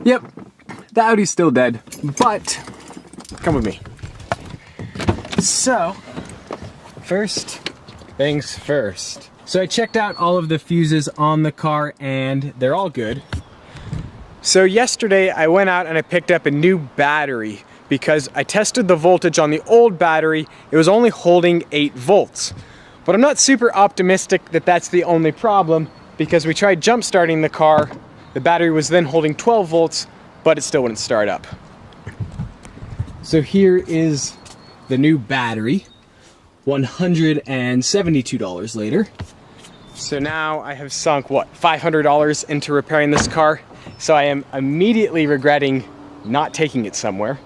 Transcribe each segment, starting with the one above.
Yep, the Audi's still dead, but come with me. So, first things first. So I checked out all of the fuses on the car and they're all good. So yesterday I went out and I picked up a new battery because I tested the voltage on the old battery. It was only holding 8 volts. But I'm not super optimistic that that's the only problem because we tried jump starting the car. The battery was then holding 12 volts, but it still wouldn't start up. So here is the new battery, $172 later. So now I have sunk, what, $500 into repairing this car. So I am immediately regretting not taking it somewhere.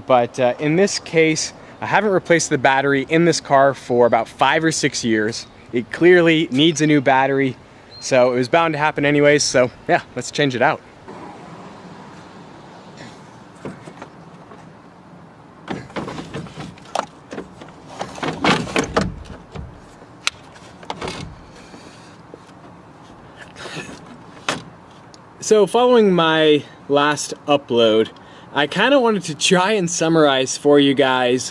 But in this case, I haven't replaced the battery in this car for about 5 or 6 years. It clearly needs a new battery, so it was bound to happen anyways, so yeah, let's change it out. So following my last upload, I kind of wanted to try and summarize for you guys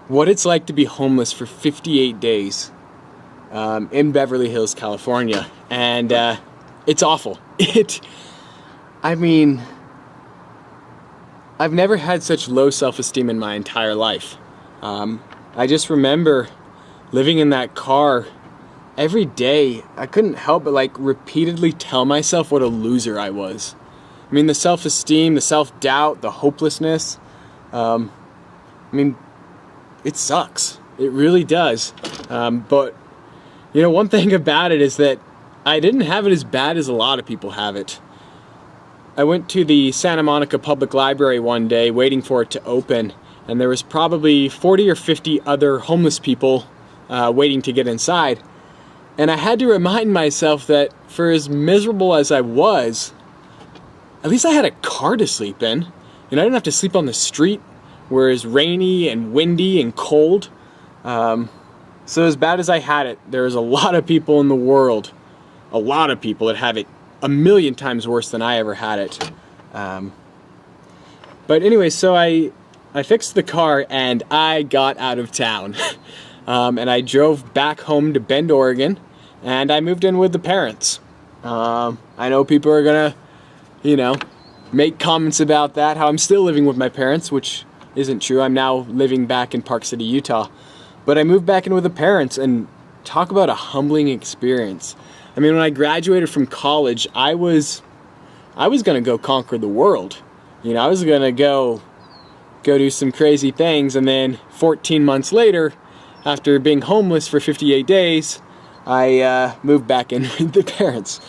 what it's like to be homeless for 58 days in Beverly Hills, California. And it's awful. I mean, I've never had such low self-esteem in my entire life. I just remember living in that car every day. I couldn't help but like repeatedly tell myself what a loser I was. I mean, the self-esteem, the self-doubt, the hopelessness, I mean, it sucks. It really does. But, you know, one thing about it is that I didn't have it as bad as a lot of people have it. I went to the Santa Monica Public Library one day waiting for it to open, and there was probably 40 or 50 other homeless people waiting to get inside. And I had to remind myself that for as miserable as I was, at least I had a car to sleep in. And I didn't have to sleep on the street where it's rainy and windy and cold. So as bad as I had it, there's a lot of people in the world, a lot of people that have it a million times worse than I ever had it. But anyway, so I fixed the car and I got out of town. And I drove back home to Bend, Oregon, and I moved in with the parents. I know people are gonna, you know, make comments about that, how I'm still living with my parents, which isn't true. I'm now living back in Park City, Utah. But I moved back in with the parents, and talk about a humbling experience. I mean, when I graduated from college, I was gonna go conquer the world. You know, I was gonna go do some crazy things, and then 14 months later, after being homeless for 58 days, I moved back in with the parents.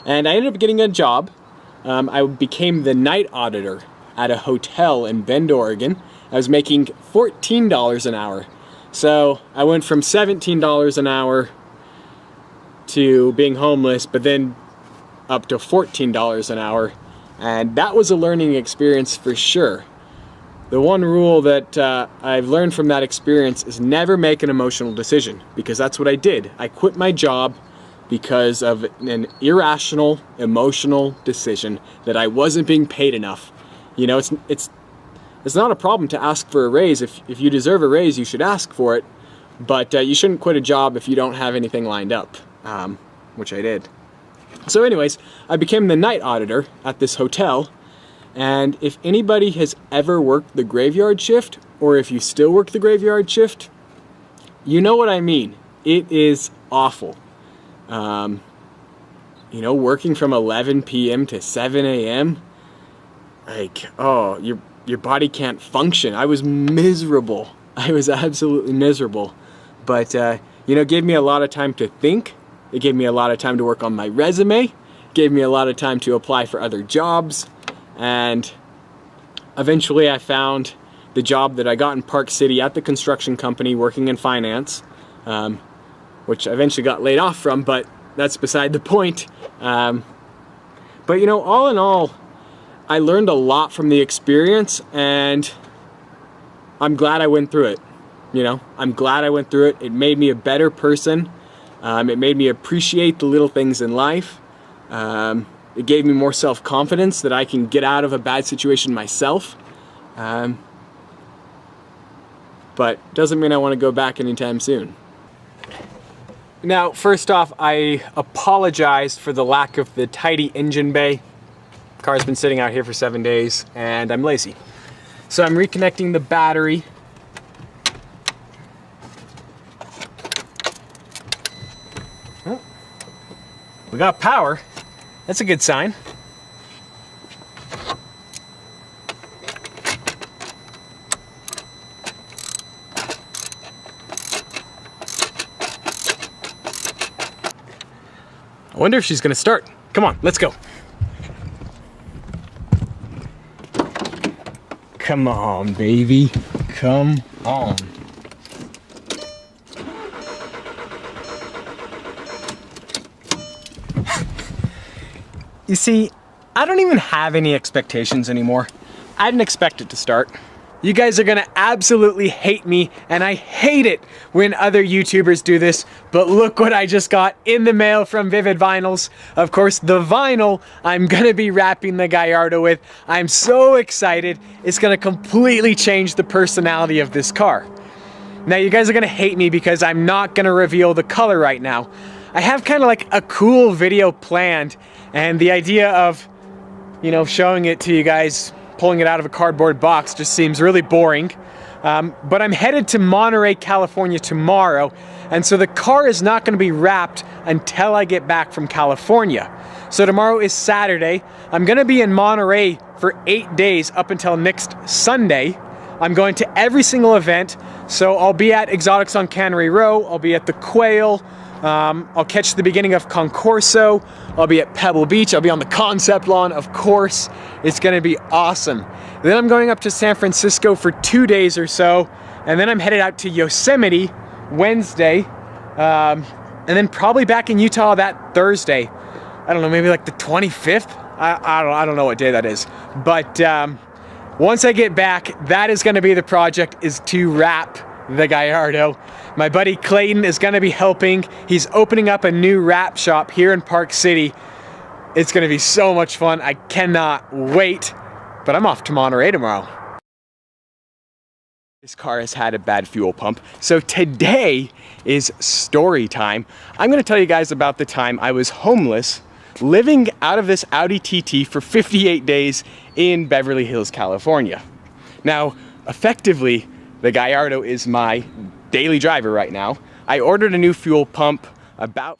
And I ended up getting a job. I became the night auditor at a hotel in Bend, Oregon. I was making $14 an hour. So I went from $17 an hour to being homeless, but then up to $14 an hour. And that was a learning experience for sure. The one rule that I've learned from that experience is never make an emotional decision, because that's what I did. I quit my job because of an irrational, emotional decision that I wasn't being paid enough. You know, it's not a problem to ask for a raise. If you deserve a raise, you should ask for it, but you shouldn't quit a job if you don't have anything lined up, which I did. So anyways, I became the night auditor at this hotel. And if anybody has ever worked the graveyard shift, or if you still work the graveyard shift, you know what I mean. It is awful. You know, working from 11 p.m. to 7 a.m., like, oh, your body can't function. I was miserable. I was absolutely miserable. But, you know, it gave me a lot of time to think. It gave me a lot of time to work on my resume. It gave me a lot of time to apply for other jobs. And eventually I found the job that I got in Park City at the construction company working in finance, which I eventually got laid off from, but that's beside the point. But you know, all in all, I learned a lot from the experience, and I'm glad I went through it. You know, I'm glad I went through it. It made me a better person. It made me appreciate the little things in life. It gave me more self-confidence that I can get out of a bad situation myself. But doesn't mean I want to go back anytime soon. Now, first off, I apologize for the lack of the tidy engine bay. The car's been sitting out here for 7 days and I'm lazy. So I'm reconnecting the battery. Oh, we got power. That's a good sign. I wonder if she's gonna start. Come on, let's go. Come on, baby. Come on. You see, I don't even have any expectations anymore. I didn't expect it to start. You guys are gonna absolutely hate me, and I hate it when other YouTubers do this, but look what I just got in the mail from Vivid Vinyls. Of course, the vinyl I'm gonna be wrapping the Gallardo with. I'm so excited. It's gonna completely change the personality of this car. Now, you guys are gonna hate me because I'm not gonna reveal the color right now. I have kind of like a cool video planned, and the idea of, you know, showing it to you guys, pulling it out of a cardboard box just seems really boring. But I'm headed to Monterey, California tomorrow, and so the car is not going to be wrapped until I get back from California. So tomorrow is Saturday. I'm going to be in Monterey for 8 days up until next Sunday. I'm going to every single event, so I'll be at Exotics on Cannery Row, I'll be at the Quail, I'll catch the beginning of Concorso, I'll be at Pebble Beach, I'll be on the concept lawn, of course. It's gonna be awesome. Then I'm going up to San Francisco for 2 days or so, and then I'm headed out to Yosemite Wednesday, and then probably back in Utah that Thursday. I don't know, maybe like the 25th? I don't know what day that is. But once I get back, that is gonna be the project, is to wrap the Gallardo. My buddy Clayton is gonna be helping. He's opening up a new wrap shop here in Park City. It's gonna be so much fun. I cannot wait, but I'm off to Monterey tomorrow. This car has had a bad fuel pump, so today is story time. I'm gonna tell you guys about the time I was homeless, living out of this Audi TT for 58 days in Beverly Hills, California. Now, effectively, the Gallardo is my daily driver right now. I ordered a new fuel pump about